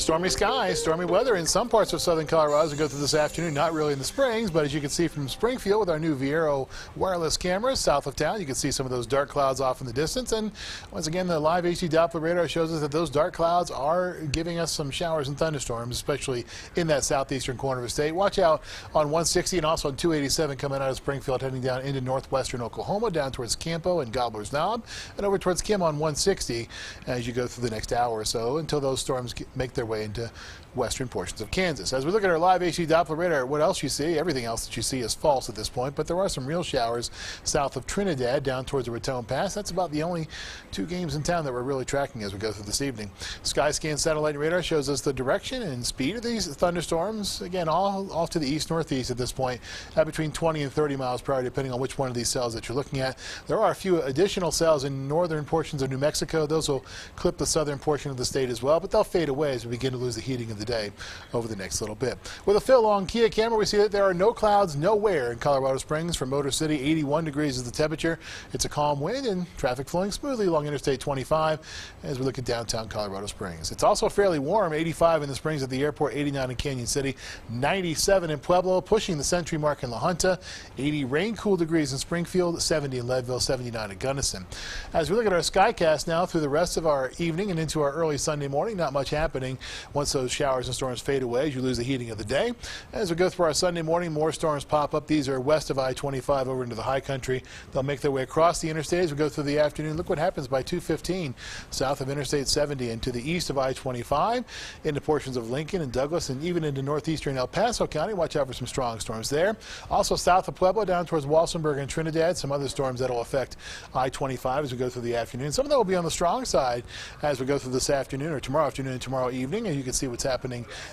Stormy skies, stormy weather in some parts of southern Colorado as we go through this afternoon. Not really in the Springs, but as you can see from Springfield with our new Viero wireless cameras south of town, you can see some of those dark clouds off in the distance. And once again, the live HD Doppler radar shows us that those dark clouds are giving us some showers and thunderstorms, especially in that southeastern corner of the state. Watch out on 160 and also on 287 coming out of Springfield, heading down into northwestern Oklahoma, down towards Campo and Gobbler's Knob, and over towards Kim on 160 as you go through the next hour or so until those storms make their way into western portions of Kansas. As we look at our live HD Doppler radar, what else you see? Everything else that you see is false at this point, but there are some real showers south of Trinidad down towards the Raton Pass. That's about the only two games in town that we're really tracking as we go through this evening. Skyscan satellite radar shows us the direction and speed of these thunderstorms. Again, all off to the east-northeast at this point, at between 20 and 30 miles per hour, depending on which one of these cells that you're looking at. There are a few additional cells in northern portions of New Mexico. Those will clip the southern portion of the state as well, but they'll fade away as we begin to lose the heating of the day over the next little bit. With a Phil Long Kia camera, we see that there are no clouds nowhere in Colorado Springs. From Motor City, 81 degrees is the temperature. It's a calm wind and traffic flowing smoothly along Interstate 25 as we look at downtown Colorado Springs. It's also fairly warm, 85 in the Springs at the airport, 89 in Canyon City, 97 in Pueblo, pushing the century mark in La Junta, 80 rain-cool degrees in Springfield, 70 in Leadville, 79 in Gunnison. As we look at our Skycast now through the rest of our evening and into our early Sunday morning, not much happening once those showers and storms fade away as you lose the heating of the day. As we go through our Sunday morning, more storms pop up. These are west of I-25 over into the high country. They'll make their way across the interstate as we go through the afternoon. Look what happens by 2:15 south of Interstate 70 and to the east of I-25 into portions of Lincoln and Douglas and even into northeastern El Paso County. Watch out for some strong storms there. Also south of Pueblo down towards Walsenburg and Trinidad. Some other storms that will affect I-25 as we go through the afternoon. Some of that will be on the strong side as we go through this afternoon or tomorrow afternoon and tomorrow evening. And you can see what's happening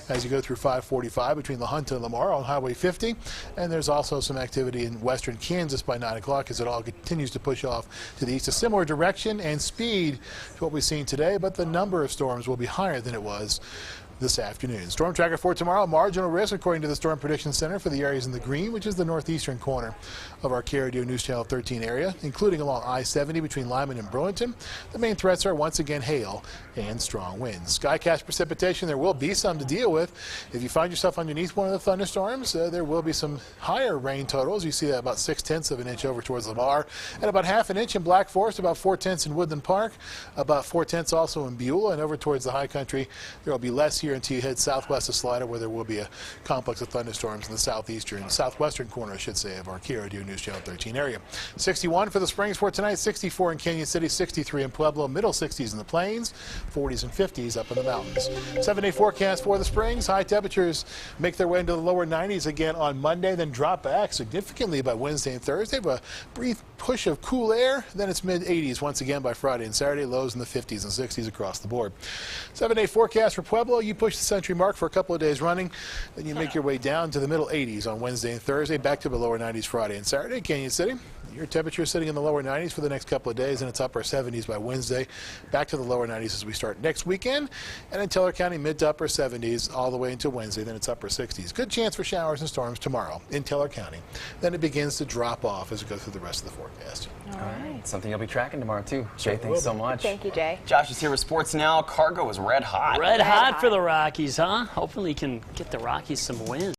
as you go through 545 between La Junta and Lamar on Highway 50. And there's also some activity in western Kansas by 9 o'clock as it all continues to push off to the east. A similar direction and speed to what we've seen today, but the number of storms will be higher than it was this afternoon. Storm tracker for tomorrow, marginal risk according to the Storm Prediction Center for the areas in the green, which is the northeastern corner of our KRDO News Channel 13 area, including along I-70 between Lyman and Burlington. The main threats are once again hail and strong winds. Skycast precipitation, there will be some to deal with. If you find yourself underneath one of the thunderstorms, there will be some higher rain totals. You see that about 6/10 of an inch over towards Lamar, and about half an inch in Black Forest, about 4/10 in Woodland Park, about 4/10 also in Beulah, and over towards the high country, there will be less here until you head southwest of Slida, where there will be a complex of thunderstorms in the southwestern corner, I should say, of our KRDO News Channel 13 area. 61 for the Springs for tonight, 64 in Canyon City, 63 in Pueblo, middle 60s in the plains, 40s and 50s up in the mountains. 7-day forecast for the Springs. High temperatures make their way into the lower 90s again on Monday, then drop back significantly by Wednesday and Thursday. But a brief push of cool air, then it's mid-80s once again by Friday and Saturday, lows in the 50s and 60s across the board. 7-day forecast for Pueblo. You push the century mark for a couple of days running, then you make your way down to the middle 80s on Wednesday and Thursday, back to the lower 90s Friday and Saturday. Canyon City, your temperature is sitting in the lower 90s for the next couple of days, and it's upper 70s by Wednesday, back to the lower 90s as we start next weekend. And in Teller County, mid to upper 70s all the way into Wednesday, then it's upper 60s. Good chance for showers and storms tomorrow in Teller County. Then it begins to drop off as we go through the rest of the forecast. All right. Something you'll be tracking tomorrow, too. Jay, thanks so much. Thank you, Jay. Josh is here with Sports Now. Cargo is red hot. Red hot for the Rockies, huh? Hopefully, can get the Rockies some wins.